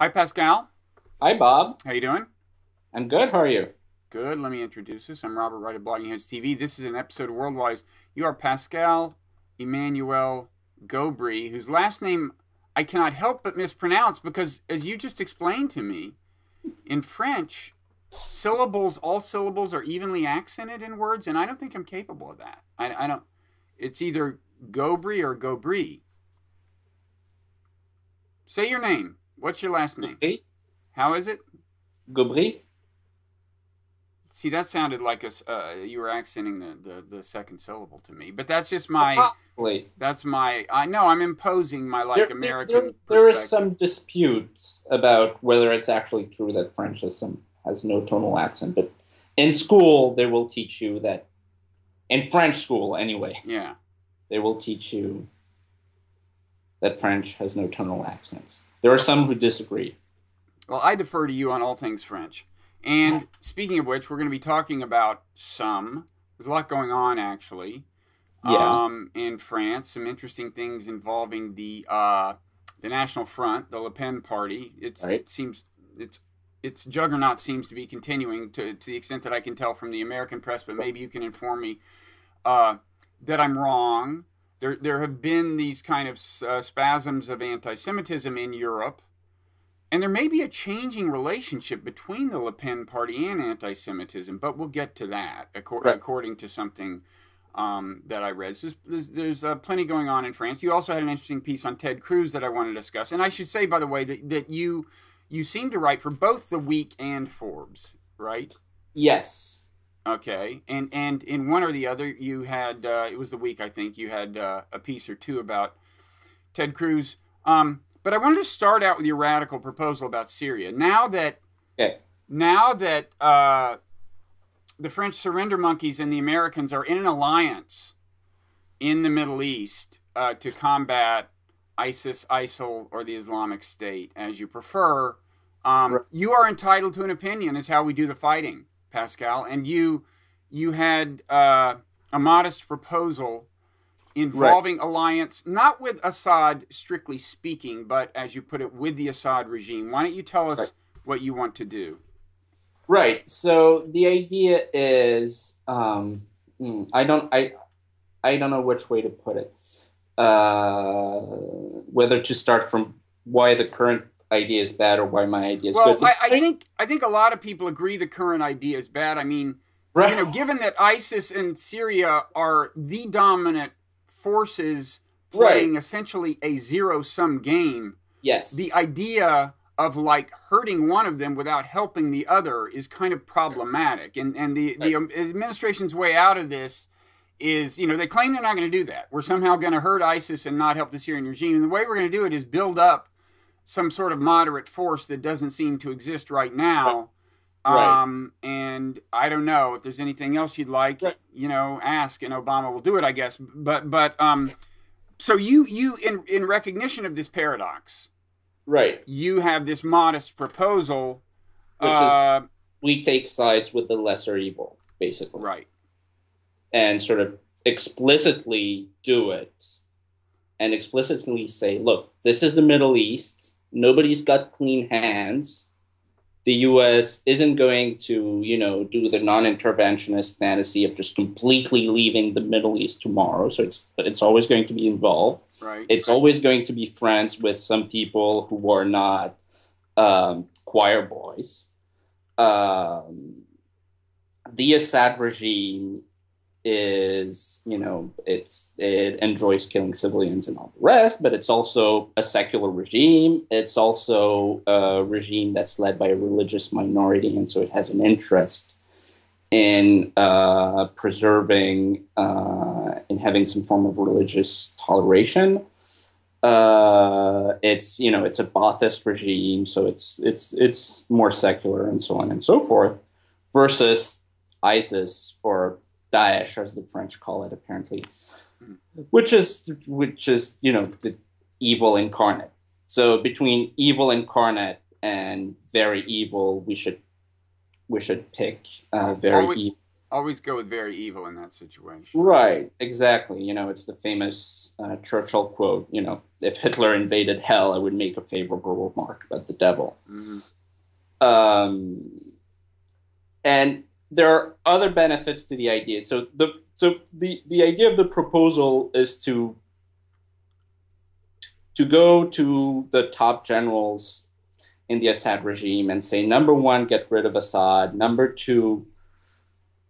Hi, Pascal. Hi, Bob. How you doing? I'm good. How are you? Good. Let me introduce us. I'm Robert Wright of Blogging Heads TV. This is an episode of Worldwise. You are Pascal-Emmanuel Gobry, whose last name I cannot help but mispronounce because, as you just explained to me, in French, all syllables are evenly accented in words, and I don't think I'm capable of that. I don't. It's either Gobry or Gobry. Say your name. What's your last name? Gobry? How is it? Gobry? See, that sounded like you were accenting the second syllable to me, but that's just my Possibly. that's my I know I'm imposing my like American There is perspective. some dispute about whether it's actually true that French has no tonal accent, but in school they will teach you that, in French school anyway, Yeah. they will teach you that French has no tonal accents. There are some who disagree. Well, I defer to you on all things French. And speaking of which, we're going to be talking about There's a lot going on actually. Yeah, In France, some interesting things involving the National Front, the Le Pen party. right. Its juggernaut seems to be continuing to the extent that I can tell from the American press, but maybe you can inform me that I'm wrong. There have been these kind of spasms of anti-Semitism in Europe, and there may be a changing relationship between the Le Pen party and anti-Semitism, but we'll get to that Right. according to something that I read. So there's plenty going on in France. You also had an interesting piece on Ted Cruz that I want to discuss. And I should say, by the way, that you seem to write for both The Week and Forbes, right? Yes. Okay. And in one or the other, you had, it was The Week, I think, you had a piece or two about Ted Cruz. But I wanted to start out with your radical proposal about Syria. Okay. Now that the French surrender monkeys and the Americans are in an alliance in the Middle East to combat ISIS, ISIL, or the Islamic State, as you prefer, Right. you are entitled to an opinion as how we do the fighting, Pascal. And you had a modest proposal Right. involving alliance, not with Assad strictly speaking, but as you put it, with the Assad regime. Why don't you tell Right. us what you want to do? Right. So the idea is, I don't know which way to put it. Whether to start from why the current idea is bad or why my idea is Well, good. I think a lot of people agree the current idea is bad. I mean, Right. given that ISIS and Syria are the dominant forces Right. playing essentially a zero-sum game, Yes. the idea of like hurting one of them without helping the other is kind of problematic. And the Right. administration's way out of this is, they claim they're not going to do that. We're somehow going to hurt ISIS and not help the Syrian regime. And the way we're going to do it is build up some sort of moderate force that doesn't seem to exist right Right. now. Right. And I don't know if there's anything else you'd like, Right. ask, and Obama will do it, I guess. But so you in recognition of this paradox, Right. you have this modest proposal. Which is we take sides with the lesser evil, basically, Right. and sort of explicitly do it, and explicitly say, look, this is the Middle East. Nobody's got clean hands. The U.S. isn't going to, do the non-interventionist fantasy of just completely leaving the Middle East tomorrow. But it's always going to be involved. Right. It's always going to be friends with some people who are not choir boys. The Assad regime is, it enjoys killing civilians and all the rest, but it's also a secular regime. It's also a regime that's led by a religious minority, and so it has an interest in preserving, in having some form of religious toleration. It's a Baathist regime, so it's more secular and so on and so forth, versus ISIS, or Daesh, as the French call it, apparently, which is the evil incarnate. So between evil incarnate and very evil, we should pick very evil. Always go with very evil in that situation. Right, exactly. You know, it's the famous Churchill quote, you know, if Hitler invaded hell, I would make a favorable remark about the devil. Mm-hmm. And there are other benefits to the idea. So the idea of the proposal is to go to the top generals in the Assad regime and say, number one, get rid of Assad. Number two,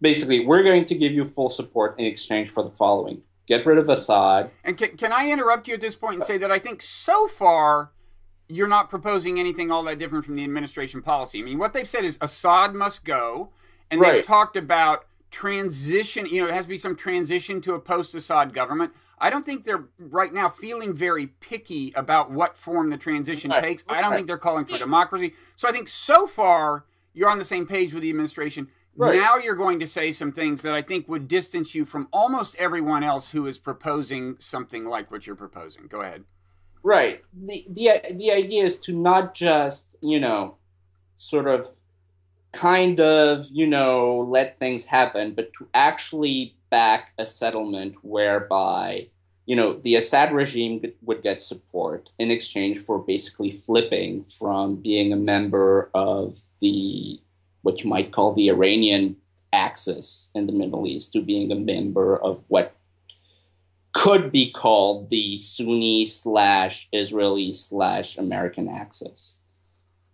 basically, we're going to give you full support in exchange for the following. Get rid of Assad. And can I interrupt you at this point and say that I think so far you're not proposing anything all that different from the administration policy. I mean, what they've said is Assad must go, and they've talked about transition, you know, it has to be some transition to a post-Assad government. I don't think they're right now feeling very picky about what form the transition takes. I don't think they're calling for democracy. So I think so far you're on the same page with the administration. Now you're going to say some things that I think would distance you from almost everyone else who is proposing something like what you're proposing. Go ahead. Right. The idea is to not just, you know, sort of kind of, you know, let things happen, but to actually back a settlement whereby, you know, the Assad regime would get support in exchange for basically flipping from being a member of the, what you might call the Iranian axis in the Middle East, to being a member of what could be called the Sunni/Israeli/American axis.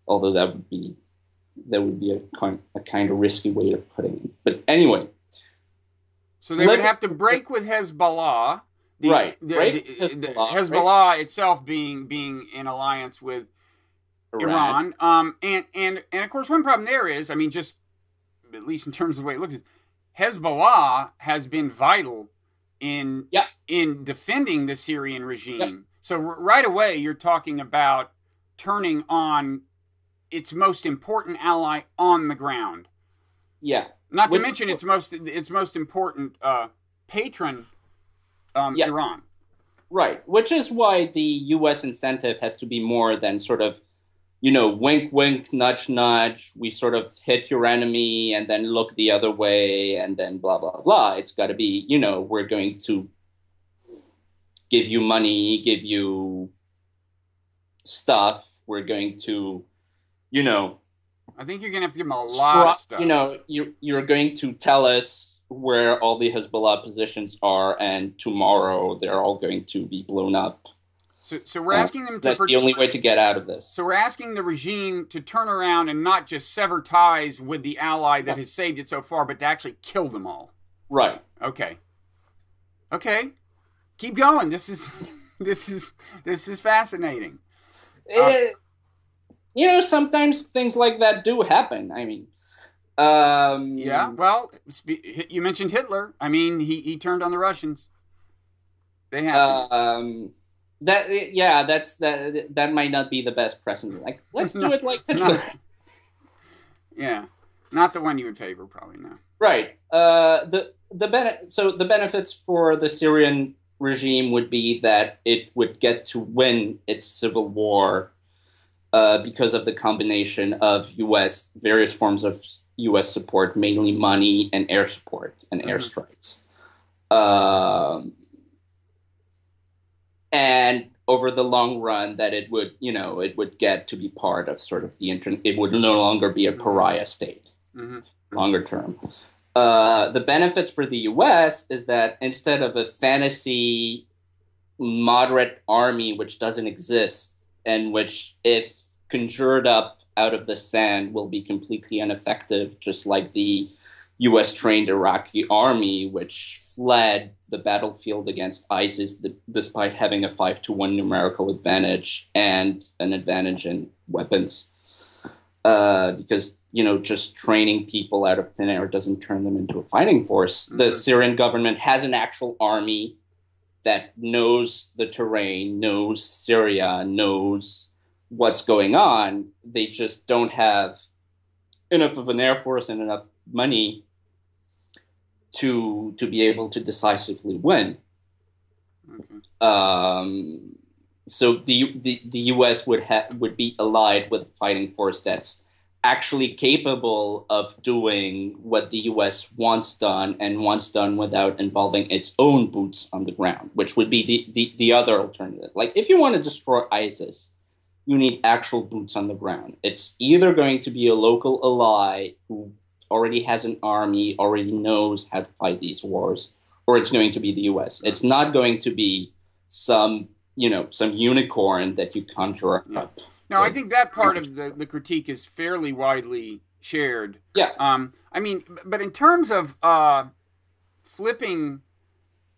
Although that would be a kind of risky way of putting it. But anyway. So they would have to break with Hezbollah. Hezbollah itself being in alliance with Iran. And of course, one problem there is, I mean, just at least in terms of the way it looks, is Hezbollah has been vital in defending the Syrian regime. Yep. So right away, you're talking about turning on its most important ally on the ground. Yeah. Not to mention its most important patron, Iran. Right. Which is why the U.S. incentive has to be more than sort of, you know, wink, wink, nudge, nudge. We sort of hit your enemy and then look the other way and then blah, blah, blah. It's got to be, you know, we're going to give you money, give you stuff. We're going to, you know. I think you're going to have to give them a lot of stuff. You know, you're going to tell us where all the Hezbollah positions are, and tomorrow they're all going to be blown up. So we're asking them to... That's the only way to get out of this. So we're asking the regime to turn around and not just sever ties with the ally that has saved it so far, but to actually kill them all. Right. Okay. Keep going. This is fascinating. You know, sometimes things like that do happen. I mean... yeah, well, you mentioned Hitler. I mean, he turned on the Russians. They happen. That might not be the best precedent. Like, let's do it like Hitler. Not the one you would favor, probably, no. Right. The benefits for the Syrian regime would be that it would get to win its civil war because of the combination of various forms of U.S. support, mainly money and air support and airstrikes. And over the long run, that it would get to be part of sort of it would no longer be a pariah state, longer term. The benefits for the U.S. is that instead of a fantasy moderate army which doesn't exist and which, if conjured up out of the sand, will be completely ineffective, just like the U.S.-trained Iraqi army, which fled the battlefield against ISIS despite having a 5-1 numerical advantage and an advantage in weapons. Because, you know, just training people out of thin air doesn't turn them into a fighting force. The Syrian government has an actual army that knows the terrain, knows Syria, knows what's going on. They just don't have enough of an air force and enough money to be able to decisively win. So the U.S. would be allied with a fighting force that's actually capable of doing what the U.S. wants done and wants done without involving its own boots on the ground, which would be the other alternative. Like, if you want to destroy ISIS, you need actual boots on the ground. It's either going to be a local ally who already has an army, already knows how to fight these wars, or it's going to be the U.S. It's not going to be some unicorn that you conjure up. No, I think that part of the critique is fairly widely shared. Yeah. I mean, but in terms of flipping,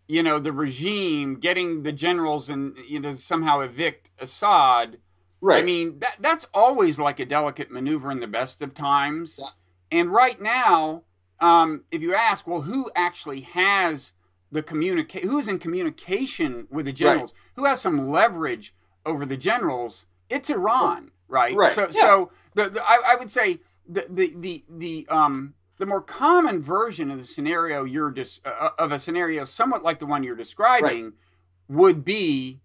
the regime, getting the generals and, somehow evict Assad, right. I mean, that's always like a delicate maneuver in the best of times. Yeah. And right now, if you ask, well, who actually has who is in communication with the generals, who has some leverage over the generals? It's Iran, right? Right. So I would say the more common version of the scenario of a scenario somewhat like the one you're describing would be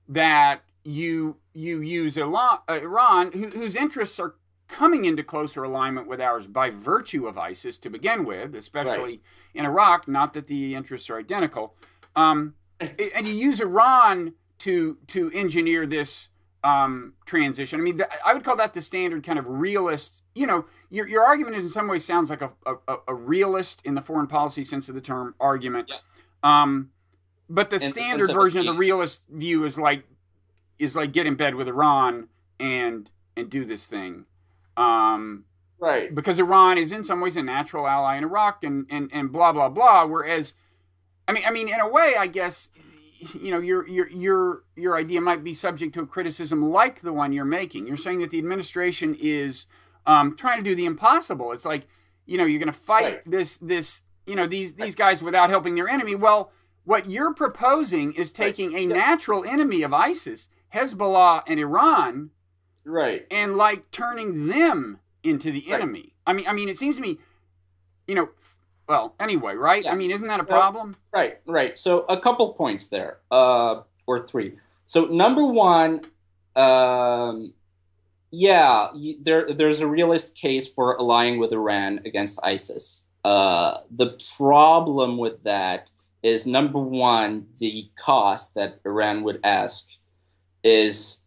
that you use Iran, whose interests are coming into closer alignment with ours by virtue of ISIS to begin with, especially in Iraq. Not that the interests are identical, and you use Iran to engineer this transition. I mean, I would call that the standard kind of realist. Your argument is in some ways sounds like a realist in the foreign policy sense of the term argument. Yeah. But the standard version of the realist view is like get in bed with Iran and do this thing. Right. Because Iran is in some ways a natural ally in Iraq and blah blah blah. Whereas, I mean, in a way, I guess, your idea might be subject to a criticism like the one you're making. You're saying that the administration is trying to do the impossible. It's like, you're going to fight these guys without helping their enemy. Well, what you're proposing is taking a natural enemy of ISIS, Hezbollah and Iran, and like turning them into the enemy. I mean, it seems to me, well, anyway, right? Yeah. I mean, isn't that a problem? Right. So a couple points there, or three. So number one, there's a realist case for allying with Iran against ISIS. The problem with that is, number one, the cost that Iran would ask has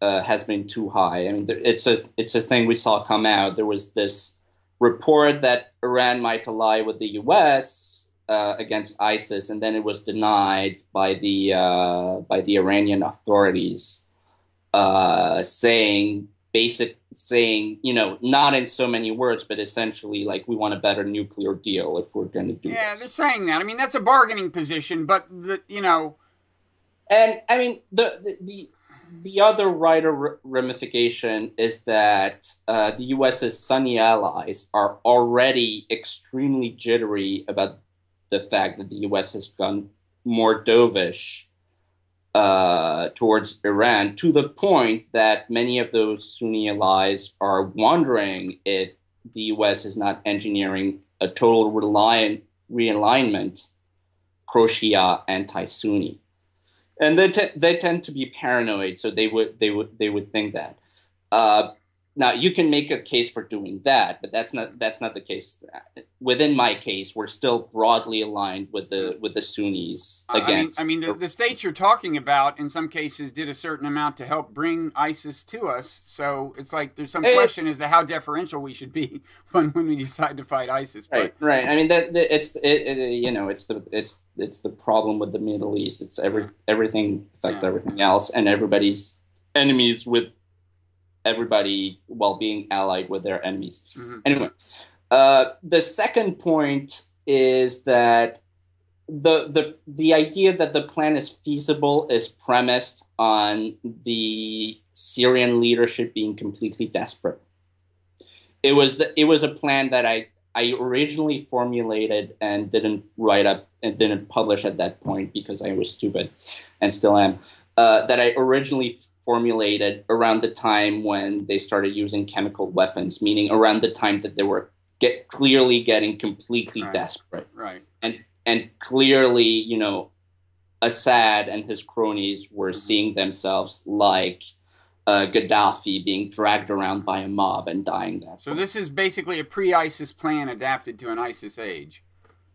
been too high. I mean, it's a thing we saw come out. There was this report that Iran might ally with the U.S. Against ISIS, and then it was denied by the Iranian authorities, saying, not in so many words, but essentially like, we want a better nuclear deal if we're going to do this. Yeah, they're saying that. I mean, that's a bargaining position, but And I mean, the other wider ramification is that the U.S.'s Sunni allies are already extremely jittery about the fact that the U.S. has gone more dovish towards Iran, to the point that many of those Sunni allies are wondering if the U.S. is not engineering a total realignment pro-Shia, anti-Sunni. And they tend to be paranoid, so they would think that. Now, you can make a case for doing that, but that's not the case. Within my case, we're still broadly aligned with the Sunnis against. I mean, the states you're talking about, in some cases, did a certain amount to help bring ISIS to us. So it's like there's some question as to how deferential we should be when we decide to fight ISIS. Right. I mean, it's the problem with the Middle East. It's everything affects everything else, and everybody's enemies with everybody while being allied with their enemies. Mm-hmm. Anyway, the second point is that the idea that the plan is feasible is premised on the Syrian leadership being completely desperate. It was a plan that I originally formulated and didn't write up and didn't publish at that point because I was stupid and still am. That I originally formulated around the time when they started using chemical weapons, meaning around the time that they were clearly getting completely desperate. Right. And clearly, Assad and his cronies were seeing themselves like Gaddafi being dragged around by a mob and dying that So way. this is basically a pre-ISIS plan adapted to an ISIS age.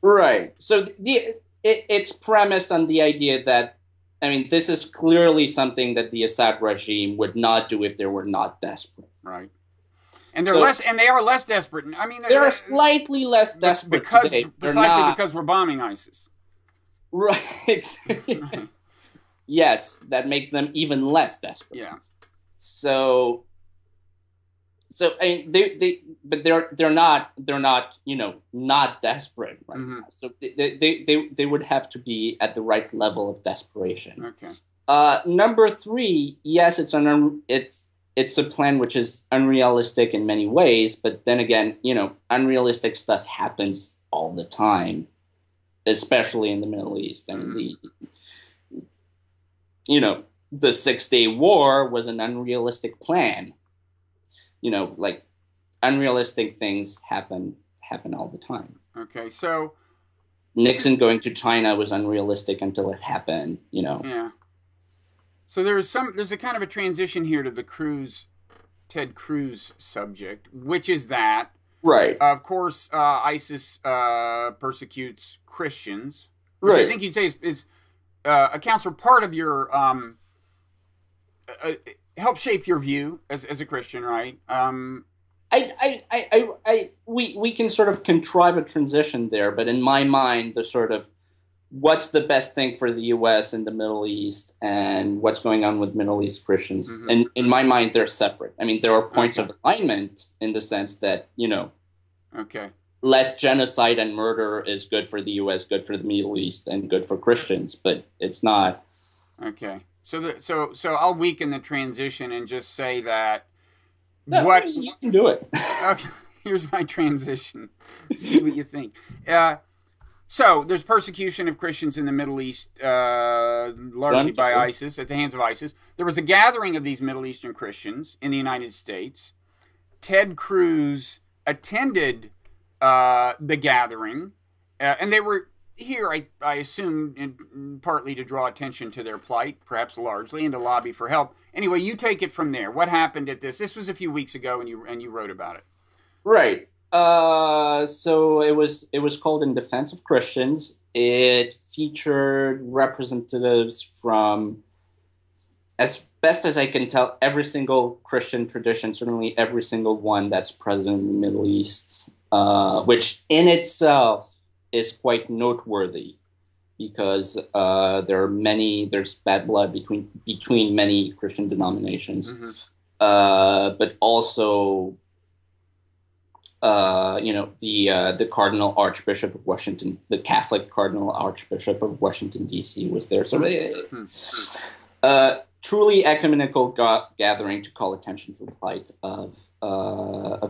Right. So it's premised on the idea that, I mean, this is clearly something that the Assad regime would not do if they were not desperate. Right. And they are less desperate. I mean, they're slightly less desperate today. Because we're bombing ISIS. Right. Right. Yes, that makes them even less desperate. Yeah. So I mean, they're not not desperate right now. So they would have to be at the right level of desperation. Okay. Number three, yes, it's a plan which is unrealistic in many ways, but then again, unrealistic stuff happens all the time, especially in the Middle East. I mean, the 6-Day War was an unrealistic plan. Like unrealistic things happen all the time. Okay, so Nixon going to China was unrealistic until it happened. Yeah. So there's a kind of a transition here to the Ted Cruz subject, which is that, right? Of course, ISIS persecutes Christians, which right? I think you'd say is accounts for part of your help shape your view as a Christian, right? We can sort of contrive a transition there, but in my mind, the sort of what's the best thing for the U.S. and the Middle East, and what's going on with Middle East Christians, and in my mind, they're separate. I mean, there are points of alignment in the sense that okay, less genocide and murder is good for the U.S., good for the Middle East, and good for Christians, but it's not. Okay. So I'll weaken the transition and just say that you can do it. Okay, here's my transition. See what you think. So there's persecution of Christians in the Middle East, largely by ISIS, at the hands of ISIS. There was a gathering of these Middle Eastern Christians in the United States. Ted Cruz attended the gathering, and they were here, I assume, partly to draw attention to their plight, perhaps largely, and to lobby for help. Anyway, you take it from there. What happened at this? This was a few weeks ago, and you wrote about it. Right. So it was called In Defense of Christians. It featured representatives from, as best as I can tell, every single Christian tradition, certainly every single one that's present in the Middle East, which in itself is quite noteworthy because there's bad blood between many Christian denominations, but also the Cardinal Archbishop of Washington, the Catholic Cardinal Archbishop of Washington D.C. was there. So truly ecumenical gathering to call attention to the plight of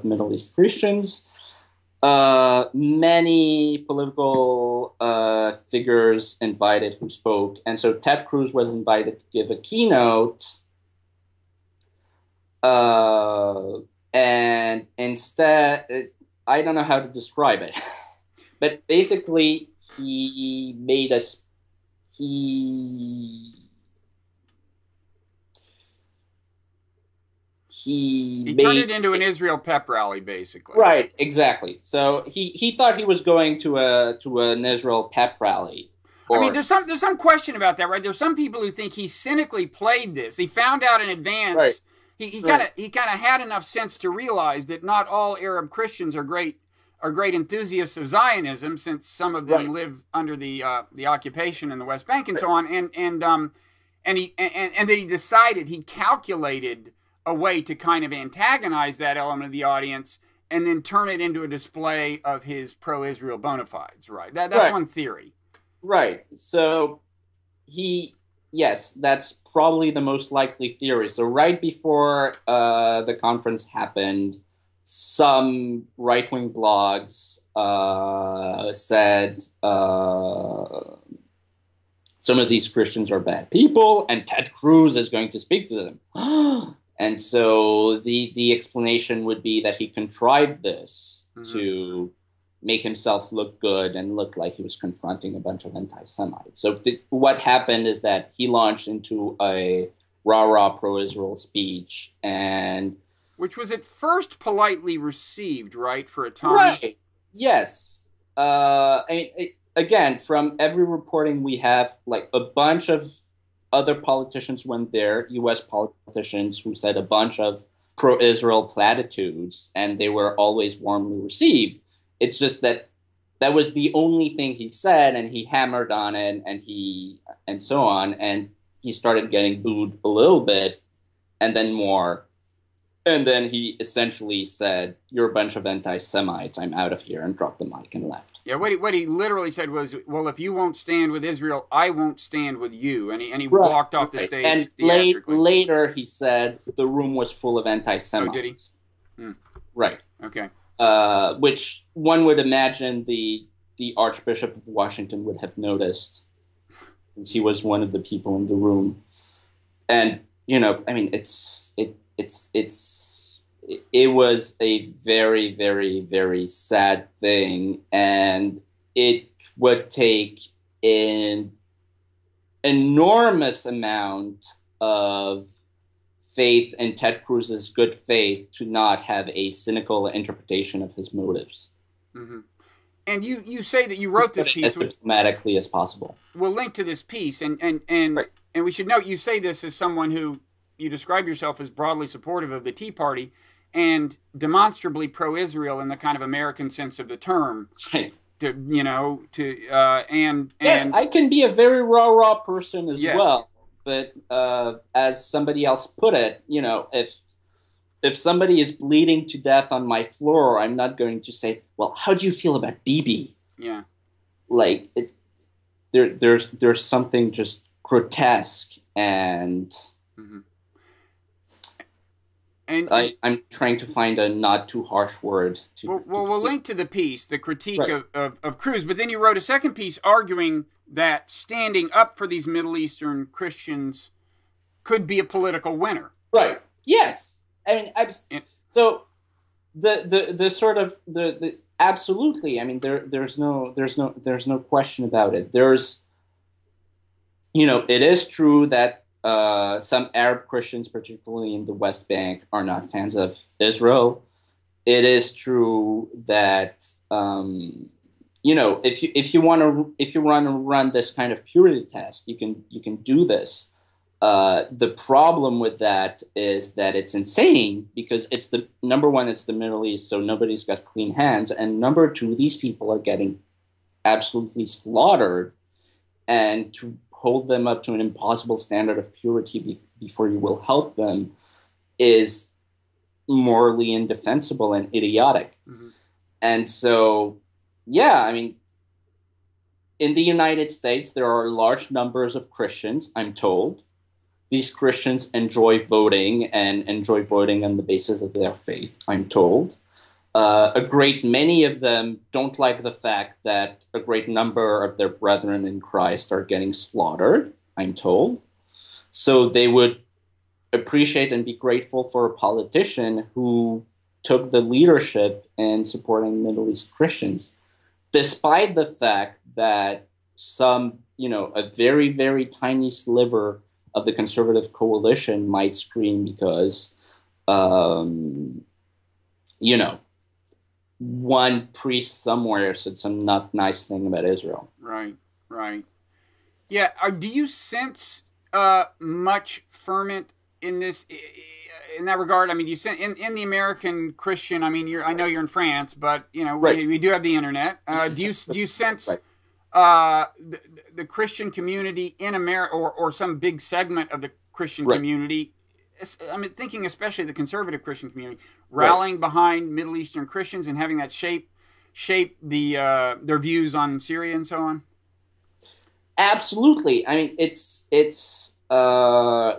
Middle East Christians. Many political figures invited who spoke. And so Ted Cruz was invited to give a keynote. And instead, I don't know how to describe it. But basically, he turned it into an Israel pep rally, basically. Right, exactly. So he thought he was going to an Israel pep rally. I mean, there's some question about that, right? There's some people who think he cynically played this. He found out in advance. Right. He kind of had enough sense to realize that not all Arab Christians are great enthusiasts of Zionism, since some of them live under the occupation in the West Bank and so on. And then he calculated a way to kind of antagonize that element of the audience and then turn it into a display of his pro-Israel bona fides, right? That's one theory. Right. So yes, that's probably the most likely theory. So right before the conference happened, some right-wing blogs said some of these Christians are bad people and Ted Cruz is going to speak to them. And so the explanation would be that he contrived this to make himself look good and look like he was confronting a bunch of anti-Semites. So what happened is that he launched into a rah-rah pro-Israel speech, and which was at first politely received, right, for a time. Right. Yes. Again, from every reporting we have, like a bunch of other politicians went there, U.S. politicians who said a bunch of pro-Israel platitudes, and they were always warmly received. It's just that that was the only thing he said, and he hammered on it, and so on, and he started getting booed a little bit, and then more. And then he essentially said, "You're a bunch of anti-Semites. I'm out of here," and dropped the mic and left. Yeah, what he literally said was, "Well, if you won't stand with Israel, I won't stand with you." And he walked off the stage. And later he said the room was full of anti-Semites. Oh, did he? Hmm. Right. Okay. Which one would imagine the Archbishop of Washington would have noticed, since he was one of the people in the room. And I mean, it was a very, very, very sad thing, and it would take an enormous amount of faith in Ted Cruz's good faith to not have a cynical interpretation of his motives. Mm-hmm. And you say that you wrote this piece as diplomatically as possible. We'll link to this piece, and right. And we should note you say this as someone who you describe yourself as broadly supportive of the Tea Party and demonstrably pro-Israel in the kind of American sense of the term. Right. Yes, I can be a very rah-rah person as yes. well. But as somebody else put it, if somebody is bleeding to death on my floor, I'm not going to say, "Well, how do you feel about Bibi?" Yeah, like there's something just grotesque and. Mm-hmm. I'm trying to find a not too harsh word. We'll link to the piece, the critique of Cruz, but then you wrote a second piece arguing that standing up for these Middle Eastern Christians could be a political winner. Right. Yes. I mean, so the sort of the absolutely. I mean, there's no question about it. There's, it is true that some Arab Christians, particularly in the West Bank, are not fans of Israel. It is true that if you want to run this kind of purity test, you can do this. The problem with that is that it's insane because it's number one, it's the Middle East, so nobody's got clean hands, and number two, these people are getting absolutely slaughtered, and to hold them up to an impossible standard of purity before you will help them is morally indefensible and idiotic. Mm-hmm. And so, yeah, I mean, in the United States, there are large numbers of Christians, I'm told. These Christians enjoy voting and enjoy voting on the basis of their faith, I'm told. A great many of them don't like the fact that a great number of their brethren in Christ are getting slaughtered, I'm told. So they would appreciate and be grateful for a politician who took the leadership in supporting Middle East Christians, despite the fact that some, a very, very tiny sliver of the conservative coalition might scream because, one priest somewhere said some not nice thing about Israel. Right. Yeah. Do you sense much ferment in that regard? I mean, you sense in the American Christian. I mean, I know you're in France, but right. we do have the internet. Do you sense right. The Christian community in America, or some big segment of the Christian right. community? I mean, thinking especially the conservative Christian community, rallying right. behind Middle Eastern Christians and having that shape their views on Syria and so on. Absolutely. I mean, it's a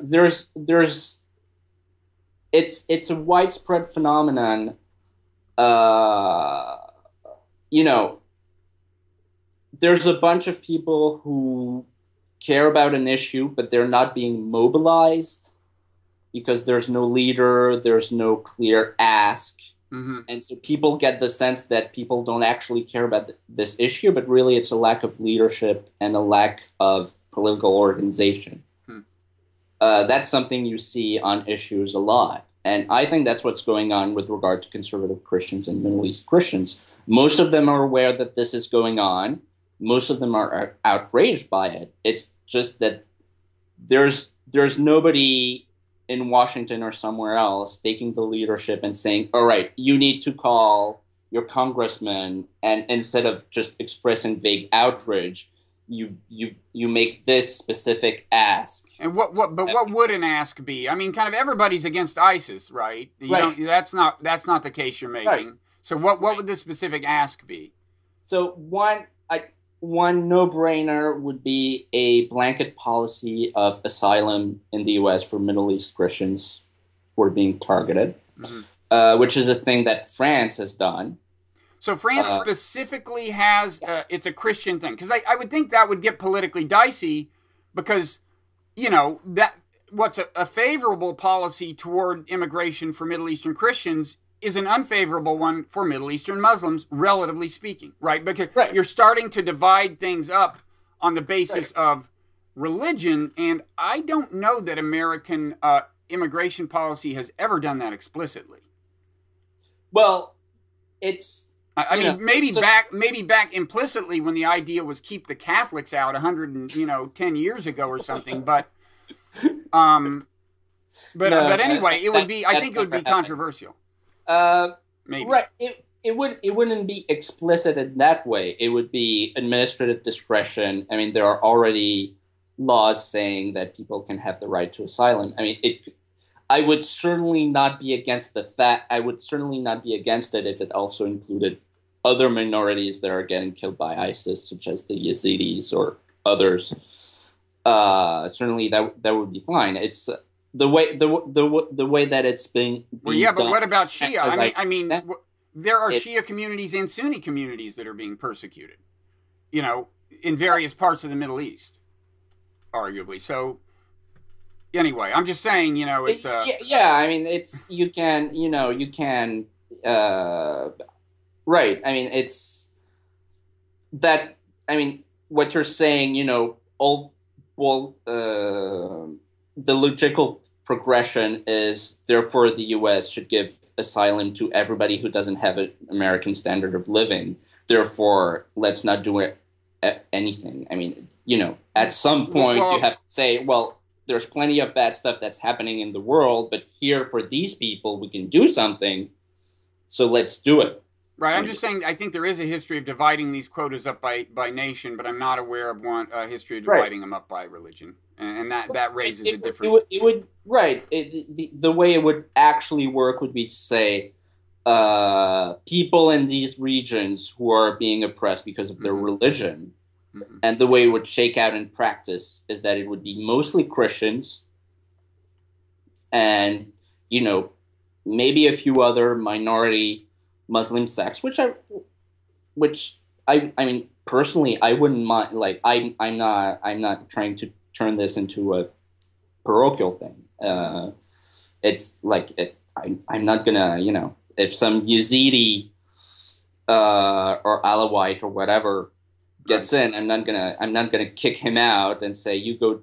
widespread phenomenon. There's a bunch of people who care about an issue, but they're not being mobilized because there's no leader, there's no clear ask. Mm-hmm. And so people get the sense that people don't actually care about this issue, but really it's a lack of leadership and a lack of political organization. That's something you see on issues a lot. And I think that's what's going on with regard to conservative Christians and Middle East Christians. Most of them are aware that this is going on. Most of them are outraged by it. It's just that there's nobody in Washington or somewhere else taking the leadership and saying, all right, you need to call your congressman, and instead of just expressing vague outrage, you make this specific ask. And what would an ask be? I mean, kind of everybody's against ISIS, right? Right. That's not the case you're making. Right. So what would the specific ask be? So one no-brainer would be a blanket policy of asylum in the U.S. for Middle East Christians who are being targeted, which is a thing that France has done. So France specifically has, it's a Christian thing. Because I would think that would get politically dicey because, that what's a favorable policy toward immigration for Middle Eastern Christians is an unfavorable one for Middle Eastern Muslims, relatively speaking, right? Because you're starting to divide things up on the basis of religion, and I don't know that American immigration policy has ever done that explicitly. Well, it's... maybe back implicitly when the idea was keep the Catholics out 110 years ago or something, but anyway, it would be. I think it would be controversial. Maybe. Right. It wouldn't be explicit in that way. It would be administrative discretion. I mean, there are already laws saying that people can have the right to asylum. I mean, I would certainly not be against I would certainly not be against it if it also included other minorities that are getting killed by ISIS, such as the Yazidis or others. Certainly, that would be fine. It's the way that it's being well, yeah, but done. What about Shia? I mean, there are Shia communities and Sunni communities that are being persecuted, in various parts of the Middle East, arguably. So, anyway, I'm just saying, it's I mean, right. I mean, it's that. I mean, what you're saying, the logical progression is therefore the U.S. should give asylum to everybody who doesn't have an American standard of living. Therefore, let's not do anything. I mean, at some point you have to say, well, there's plenty of bad stuff that's happening in the world, but here for these people we can do something, so let's do it. Right. I'm just saying I think there is a history of dividing these quotas up by nation, but I'm not aware of one history of dividing them up by religion. And that raises a different... It would the way it would actually work would be to say people in these regions who are being oppressed because of their religion, and the way it would shake out in practice is that it would be mostly Christians and, maybe a few other minority Muslim sects, which I mean, personally, I wouldn't mind. Like, I'm not trying to turn this into a parochial thing. It's like I'm not gonna, if some Yazidi or Alawite or whatever gets in, I'm not gonna kick him out and say you go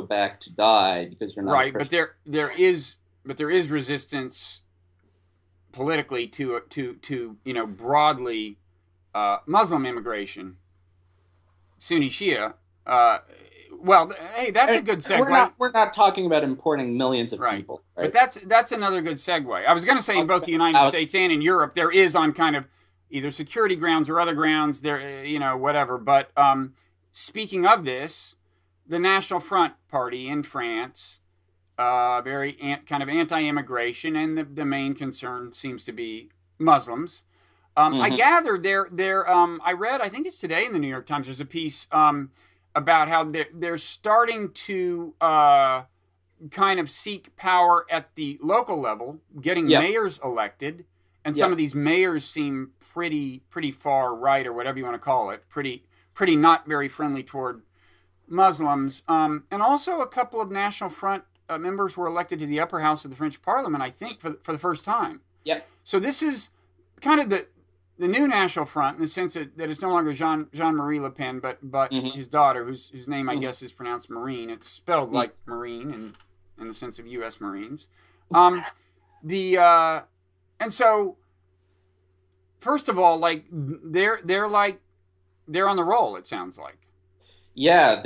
back to die because you're not right. But there is resistance politically to broadly Muslim immigration, Sunni Shia. Well, hey, that's a good segue. We're not talking about importing millions of people, right? But that's another good segue. I was going to say in both the United States and in Europe, there is on kind of either security grounds or other grounds there, whatever. But speaking of this, the National Front Party in France. Very kind of anti-immigration, and the main concern seems to be Muslims. I gather I read, I think it's today in the New York Times, there's a piece about how they're starting to kind of seek power at the local level, getting mayors elected, and some of these mayors seem pretty far right, or whatever you want to call it, pretty not very friendly toward Muslims, and also a couple of National Front members were elected to the upper house of the French Parliament, I think, for the first time. Yep. So this is kind of the new National Front in the sense that it's no longer Jean-Marie Le Pen, but his daughter, whose name I guess is pronounced Marine. It's spelled like Marine, and in the sense of U.S. Marines. And so, first of all, like they're on the roll. It sounds like. Yeah,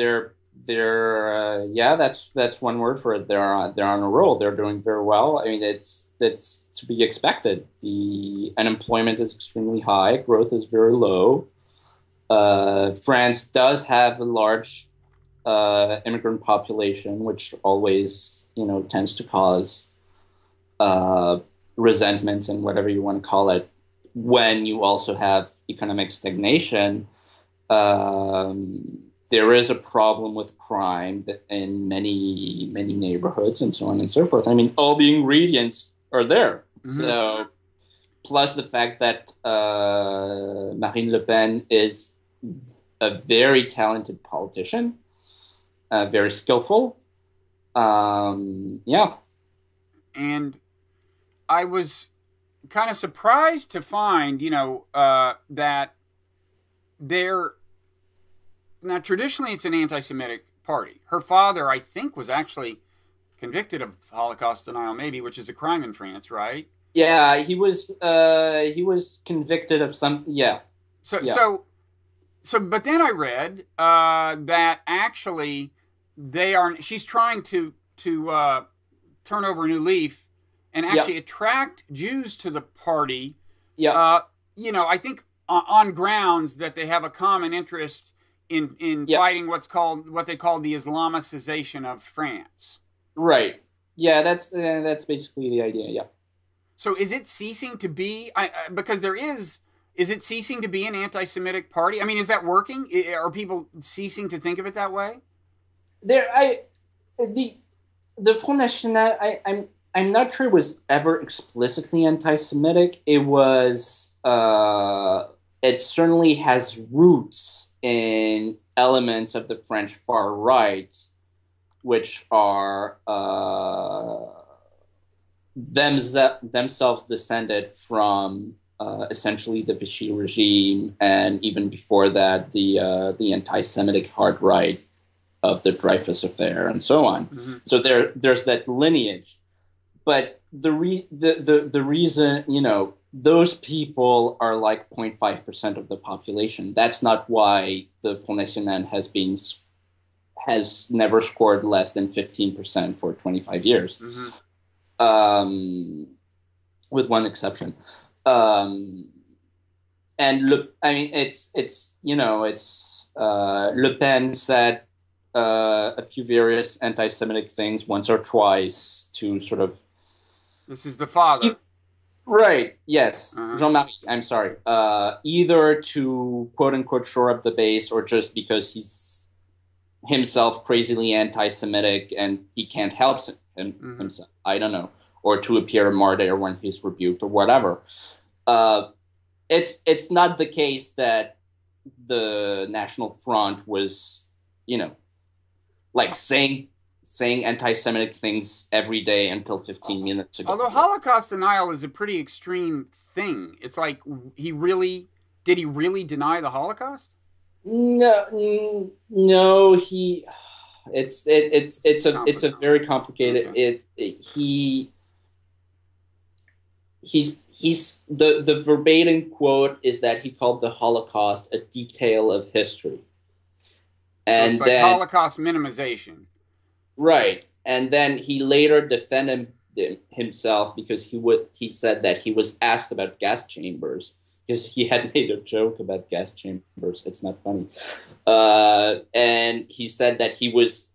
that's one word for it. They're on a roll. They're doing very well. I mean, it's to be expected. The unemployment is extremely high. Growth is very low. France does have a large immigrant population, which always, tends to cause resentments and whatever you want to call it. When you also have economic stagnation, there is a problem with crime in many neighborhoods and so on and so forth. I mean, all the ingredients are there. Mm-hmm. So, plus the fact that Marine Le Pen is a very talented politician, very skillful. Yeah. And I was kind of surprised to find, that now traditionally it's an anti-Semitic party. Her father, I think, was actually convicted of Holocaust denial, maybe, which is a crime in France, right? Yeah, he was convicted of some. Yeah. So, but then I read that actually she's trying to turn over a new leaf and actually attract Jews to the party. Yeah. I think on grounds that they have a common interest in fighting what they call the Islamicization of France. Right. Yeah, that's basically the idea. Yeah. So is it ceasing to be? Because there is. Is it ceasing to be an anti-Semitic party? I mean, is that working? Are people ceasing to think of it that way? The Front National, I'm not sure it was ever explicitly anti-Semitic. It was. It certainly has roots in elements of the French far right, which are themselves descended from essentially the Vichy regime, and even before that, the anti-Semitic hard right of the Dreyfus Affair and so on. Mm-hmm. So there's that lineage, but the reason, those people are like 0.5% of the population. That's not why the Front National has never scored less than 15% for 25 years, mm-hmm. With one exception. And Le Pen said a few various anti-Semitic things once or twice to sort of. This is the father. Right. Yes. Uh-huh. Jean-Marie. I'm sorry. Either to quote unquote shore up the base, or just because he's himself crazily anti-Semitic and he can't help himself. I don't know. Or to appear a martyr when he's rebuked or whatever. It's not the case that the National Front was, like saying anti-Semitic things every day until 15 minutes ago. Although Holocaust denial is a pretty extreme thing. It's like did he really deny the Holocaust? No. It's a very complicated. Okay. He's the verbatim quote is that he called the Holocaust a detail of history, and so it's like Holocaust minimization. Right, and then he later defended himself because he said that he was asked about gas chambers because he had made a joke about gas chambers. It's not funny, and he said that he was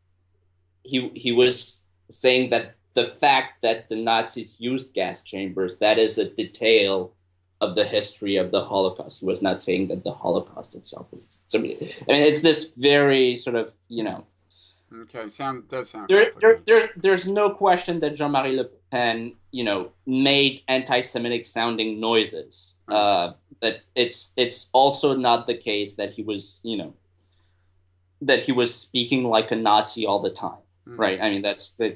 saying that the fact that the Nazis used gas chambers, that is a detail of the history of the Holocaust. He was not saying that the Holocaust itself was. So, I mean, it's this very sort of Okay, does sound. There's no question that Jean-Marie Le Pen, made anti-Semitic sounding noises. But it's also not the case that he was, that he was speaking like a Nazi all the time. Mm-hmm. Right. I mean, that's the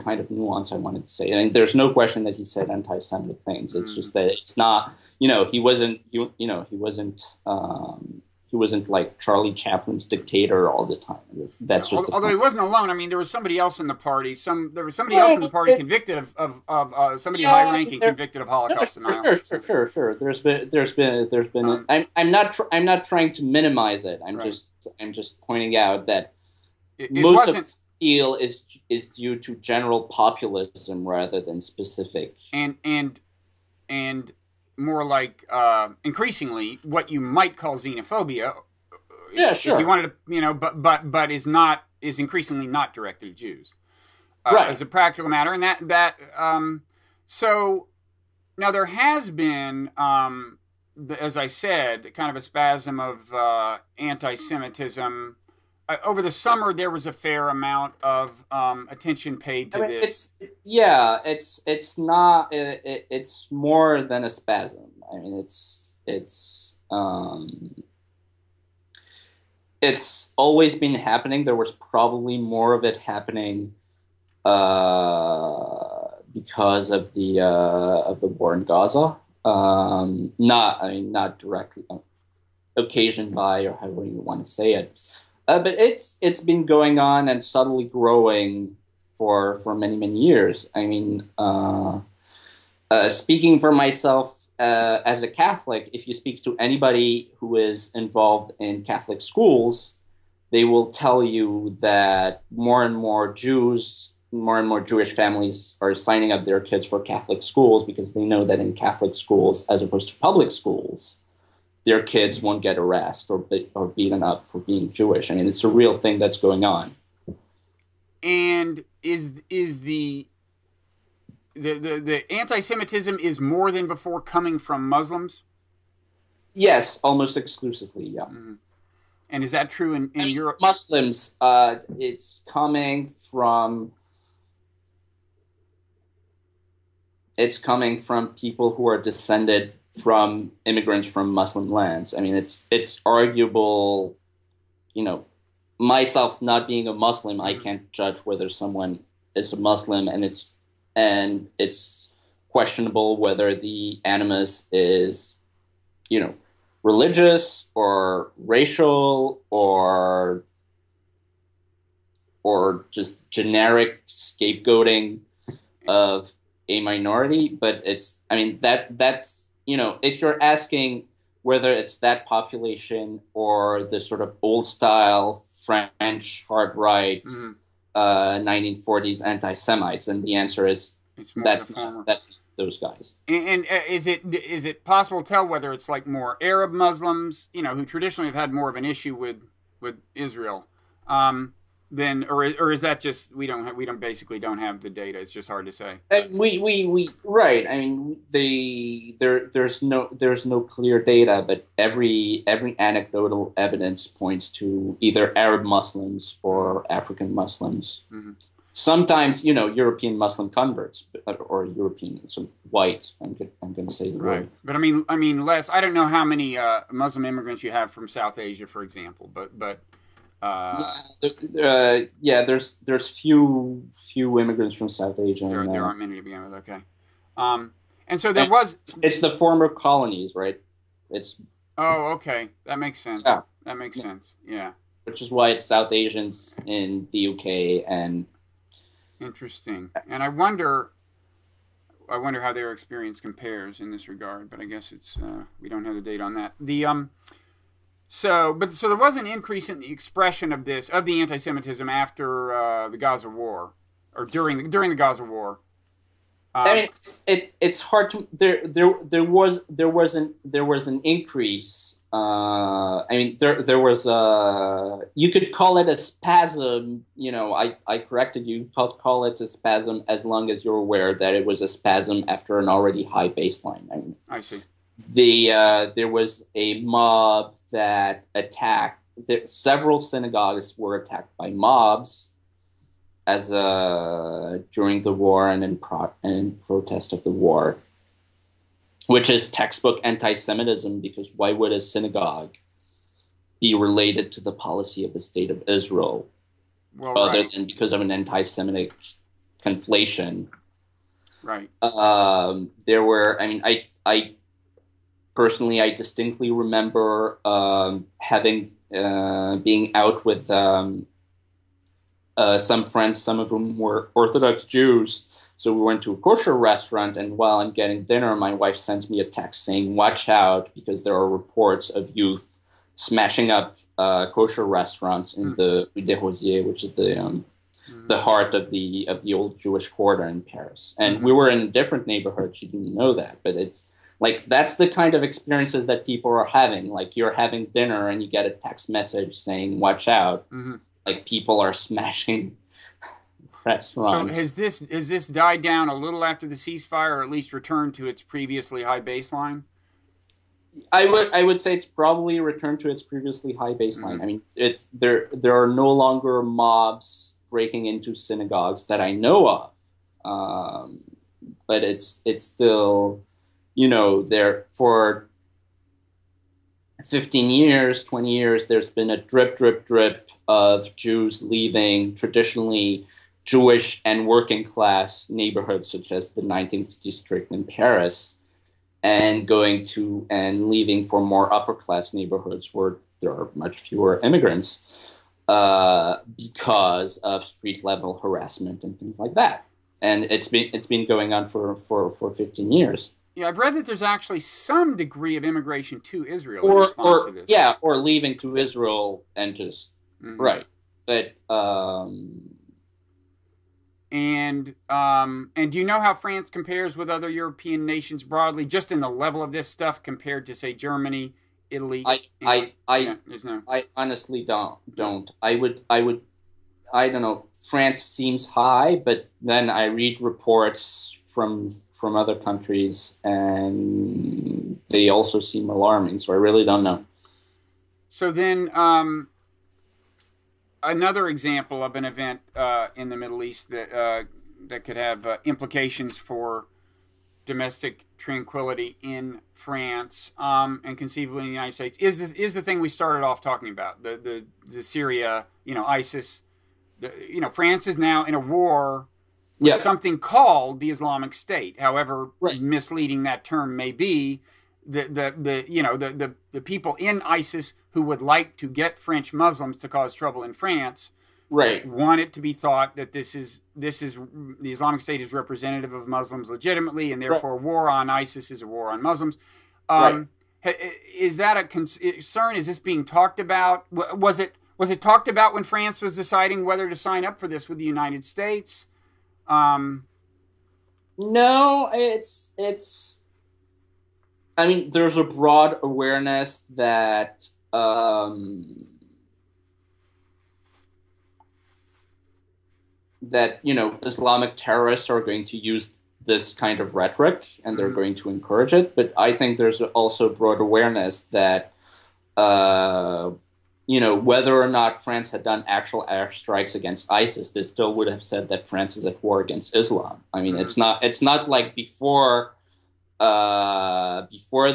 kind of nuance I wanted to say. I mean, there's no question that he said anti-Semitic things. It's just that it's not, he wasn't wasn't like Charlie Chaplin's dictator all the time. That's just although he wasn't alone. I mean, there was somebody else in the party. There was somebody else in the party convicted of somebody high ranking convicted of Holocaust denial. Sure. There's been. I'm not trying to minimize it. I'm just pointing out that most of the deal is due to general populism rather than specific and more like increasringly what you might call xenophobia. Yeah, sure. If you wanted to, but is increasingly not directed at Jews, right? As a practical matter, and that so now there has been, as I said, kind of a spasm of anti-Semitism. Over the summer, there was a fair amount of attention paid to this. It's not. It's more than a spasm. I mean, it's always been happening. There was probably more of it happening because of the war in Gaza. Not directly occasioned by, or however you want to say it. But it's been going on and subtly growing for many years. I mean, speaking for myself as a Catholic, if you speak to anybody who is involved in Catholic schools, they will tell you that more and more Jewish families are signing up their kids for Catholic schools because they know that in Catholic schools, as opposed to public schools, their kids won't get arrested or beaten up for being Jewish. I mean, it's a real thing that's going on. And is the anti-Semitism is more than before coming from Muslims? Yes, almost exclusively, yeah. Mm-hmm. And is that true in Europe? Muslims, it's coming from people who are descended from immigrants from Muslim lands. I mean, it's arguable, myself not being a Muslim, I can't judge whether someone is a Muslim, and it's questionable whether the animus is, religious or racial or just generic scapegoating of a minority. But that's if you're asking whether it's that population or the sort of old-style French hard-right 1940s anti-Semites, and the answer is that's those guys. And is it possible to tell whether it's like more Arab Muslims, who traditionally have had more of an issue with Israel, or is that just we don't basically don't have the data? It's just hard to say. We right. I mean, there's no clear data, but every anecdotal evidence points to either Arab Muslims or African Muslims. Mm-hmm. Sometimes, European Muslim converts or European, so white. I'm going to say the word. But I mean, Les, I don't know how many Muslim immigrants you have from South Asia, for example, but. There's few immigrants from South Asia. There aren't many to begin with. Okay, and so there was. It's the former colonies, right? Oh, okay, that makes sense. Yeah. That makes sense. Yeah. Which is why it's South Asians in the UK and. Interesting, and I wonder how their experience compares in this regard. But I guess it's we don't have the data on that. So there was an increase in the expression of the anti-Semitism after the Gaza war, or during the Gaza war. I mean, it's hard to there was an increase. I mean, there was you could call it a spasm. I corrected you. Call it a spasm as long as you're aware that it was a spasm after an already high baseline. I mean, I see. There was a mob that attacked. Several synagogues were attacked by mobs during the war and in protest of the war, which is textbook anti-Semitism, because why would a synagogue be related to the policy of the State of Israel, other than because of an anti-Semitic conflation? Right. There were. I mean, Personally, I distinctly remember having being out with some friends, some of whom were Orthodox Jews. So we went to a kosher restaurant, and while I'm getting dinner, my wife sends me a text saying, "Watch out, because there are reports of youth smashing up kosher restaurants in the Rue des Rosiers, which is the heart of the old Jewish quarter in Paris." And we were in a different neighborhood. She didn't know that, but it's like that's the kind of experiences that people are having. Like you're having dinner and you get a text message saying, "Watch out." Like people are smashing restaurants. So has this died down a little after the ceasefire, or at least returned to its previously high baseline? I would say it's probably returned to its previously high baseline. I mean, it's there are no longer mobs breaking into synagogues that I know of, but it's still, there for 15 years, 20 years, there's been a drip of Jews leaving traditionally Jewish and working class neighborhoods such as the 19th district in Paris, and leaving for more upper class neighborhoods where there are much fewer immigrants because of street level harassment and things like that. And it's been going on for 15 years. Yeah, I've read that there's actually some degree of immigration to Israel in response to this. Yeah, or leaving to Israel and just right. But and do you know how France compares with other European nations broadly, just in the level of this stuff compared to, say, Germany, Italy? I honestly don't. I don't know. France seems high, but then I read reports from other countries, and they also seem alarming. So I really don't know. So then, another example of an event in the Middle East that could have implications for domestic tranquility in France and conceivably in the United States is the thing we started off talking about, the Syria, ISIS. France is now in a war with something called the Islamic State. However misleading that term may be, the people in ISIS who would like to get French Muslims to cause trouble in France want it to be thought that this is the Islamic State is representative of Muslims legitimately, and therefore war on ISIS is a war on Muslims. Is that a concern? Is this being talked about? Was it talked about when France was deciding whether to sign up for this with the United States? No, it's. I mean, there's a broad awareness that Islamic terrorists are going to use this kind of rhetoric, and they're going to encourage it. But I think there's also broad awareness that whether or not France had done actual airstrikes against ISIS, they still would have said that France is at war against Islam. I mean, it's not like before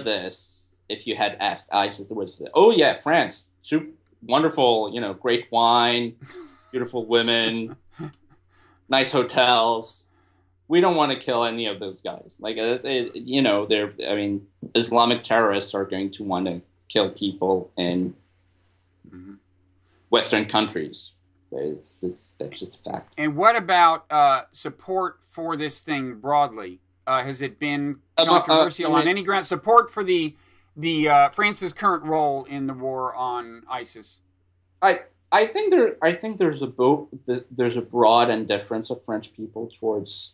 this, if you had asked ISIS, they would say, "Oh yeah, France, wonderful, great wine, beautiful women, nice hotels. We don't want to kill any of those guys." Like, Islamic terrorists are going to want to kill people in Western countries. That's just a fact. And what about support for this thing broadly? Has it been controversial on any ground? Support for the France's current role in the war on ISIS? I think there's a broad indifference of French people towards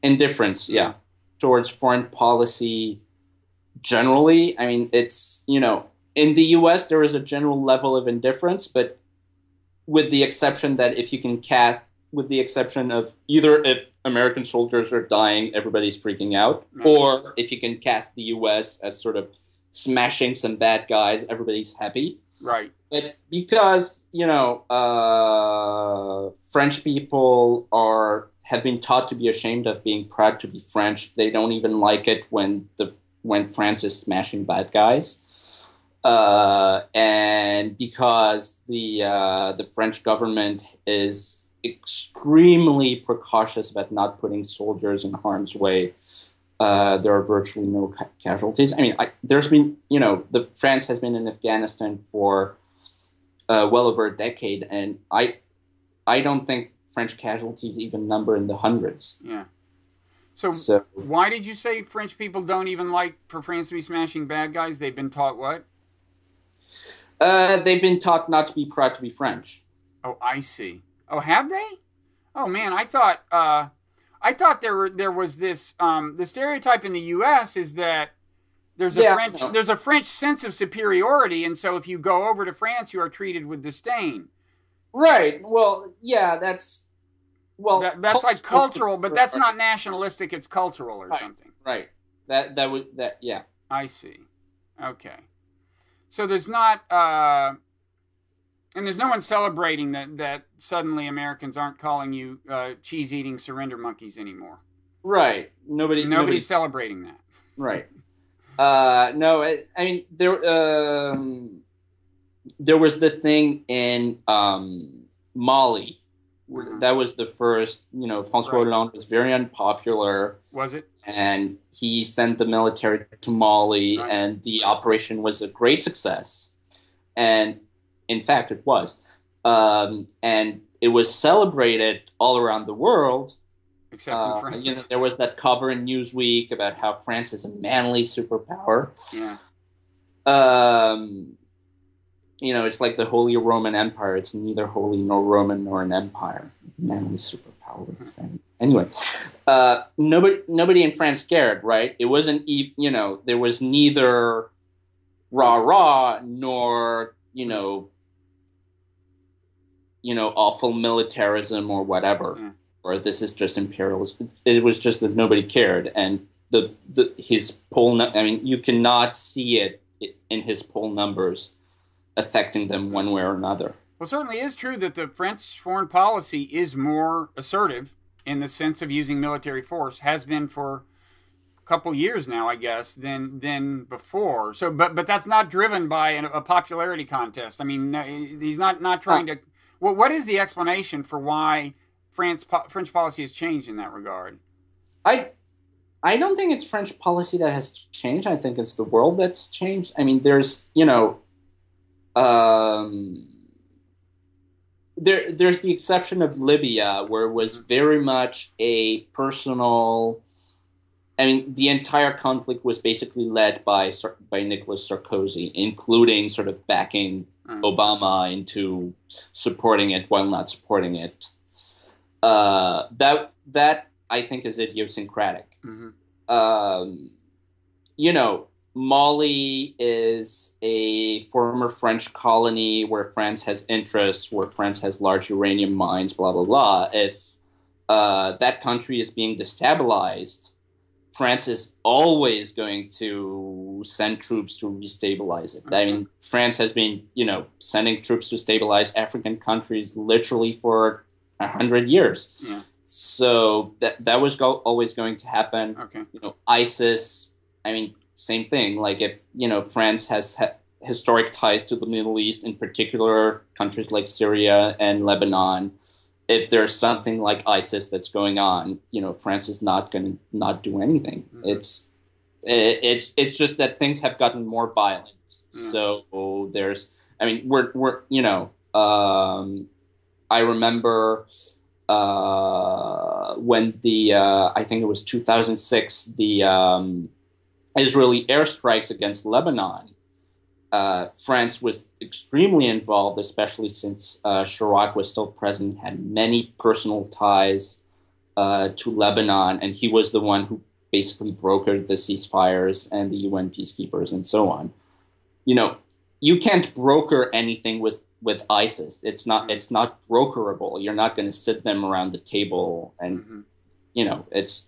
indifference, yeah, towards foreign policy generally. I mean, it's in the U.S. there is a general level of indifference, but with the exception that with the exception of either if American soldiers are dying, everybody's freaking out, or if you can cast the U.S. as sort of smashing some bad guys, everybody's happy. Right. But because, French people have been taught to be ashamed of being proud to be French, they don't even like it when France is smashing bad guys. And because the French government is extremely precautious about not putting soldiers in harm's way, There are virtually no casualties. I mean, there's been, France has been in Afghanistan for well over a decade, and I don't think French casualties even number in the hundreds. Yeah. So why did you say French people don't even like for France to be smashing bad guys? They've been taught what? They've been taught not to be proud to be French. Oh, I see. Oh, have they? Oh man, I thought there was this the stereotype in the U.S. is that there's a French sense of superiority, and so if you go over to France, you are treated with disdain. Right. Well, yeah, that's like cultural, but that's not nationalistic. It's cultural or something. Right. Yeah. I see. Okay. So there's not, and there's no one celebrating that suddenly Americans aren't calling you cheese-eating surrender monkeys anymore. Right. Nobody's celebrating that. Right. No, I mean there was the thing in Mali. Mm-hmm. That was the first, François Hollande was very unpopular. Was it? And he sent the military to Mali, and the operation was a great success. And in fact, it was. And it was celebrated all around the world. Except in France. There was that cover in Newsweek about how France is a manly superpower. Yeah. It's like the Holy Roman Empire. It's neither holy nor Roman nor an empire. Manly superpower. What does that mean? Anyway, nobody in France cared, right? It wasn't, there was neither rah-rah nor, awful militarism or whatever. Yeah. Or this is just imperialism. It was just that nobody cared. And his poll, you cannot see it in his poll numbers affecting them one way or another. Well, it certainly is true that the French foreign policy is more assertive in the sense of using military force, has been for a couple years now, I guess, than before. So, but that's not driven by a popularity contest. I mean, he's not trying to. Well, what is the explanation for why French policy has changed in that regard? I don't think it's French policy that has changed. I think it's the world that's changed. I mean, there's there's the exception of Libya, where it was very much a personal. I mean, the entire conflict was basically led by Nicolas Sarkozy, including sort of backing Obama into supporting it while not supporting it. That I think is idiosyncratic. Mm-hmm. Mali is a former French colony where France has interests, where France has large uranium mines, blah, blah, blah. If that country is being destabilized, France is always going to send troops to restabilize it. I mean, France has been, sending troops to stabilize African countries literally for 100 years. Yeah. So that was always going to happen. Okay. ISIS, I mean, same thing. Like if, France has historic ties to the Middle East, in particular countries like Syria and Lebanon. If there's something like ISIS that's going on, France is not going to not do anything. Mm-hmm. It's just that things have gotten more violent. Mm-hmm. So there's, I mean, we're I remember when I think it was 2006, the Israeli airstrikes against Lebanon. France was extremely involved, especially since Chirac was still president, had many personal ties to Lebanon, and he was the one who basically brokered the ceasefires and the UN peacekeepers and so on. You can't broker anything with ISIS. It's not brokerable. You're not going to sit them around the table and, it's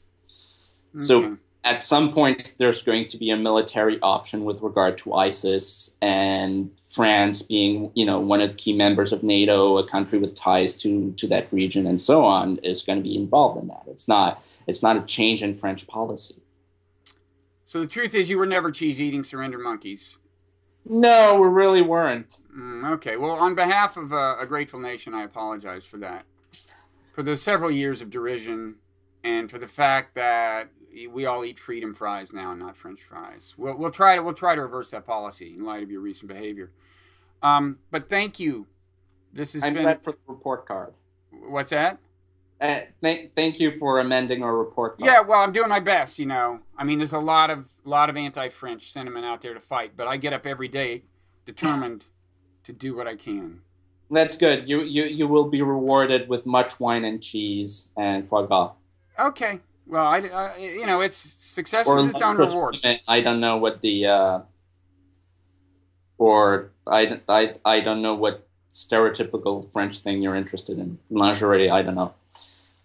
so. At some point, there's going to be a military option with regard to ISIS, and France being, one of the key members of NATO, a country with ties to that region, and so on, is going to be involved in that. It's not a change in French policy. So the truth is, you were never cheese-eating surrender monkeys. No, we really weren't. Okay. Well, on behalf of a grateful nation, I apologize for that. For the several years of derision, and for the fact that we all eat freedom fries now, not French fries. We'll try to reverse that policy in light of your recent behavior. But thank you. This has I'm been. glad for the report card. What's that? Thank you for amending our report card. Yeah, well, I'm doing my best. I mean, there's a lot of anti-French sentiment out there to fight, but I get up every day, determined to do what I can. That's good. You will be rewarded with much wine and cheese and foie gras. Okay. Well, it's success is its own reward. I don't know what the I don't know what stereotypical French thing you're interested in. Lingerie, I don't know.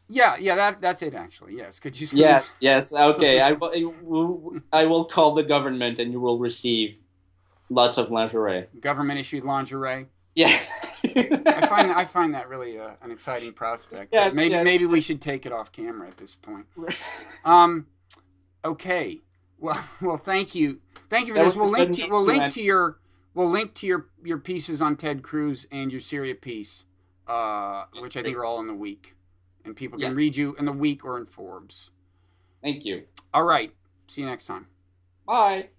Yeah, that's it actually. Yes, could you? Yes. Okay, I will call the government, and you will receive lots of lingerie. Government issued lingerie. Yes. I find that really an exciting prospect. Yes, maybe we should take it off camera at this point. Okay. Well, thank you for this. We'll link to your pieces on Ted Cruz and your Syria piece, which I think are all in the Week, and people can read you in the Week or in Forbes. Thank you. All right. See you next time. Bye.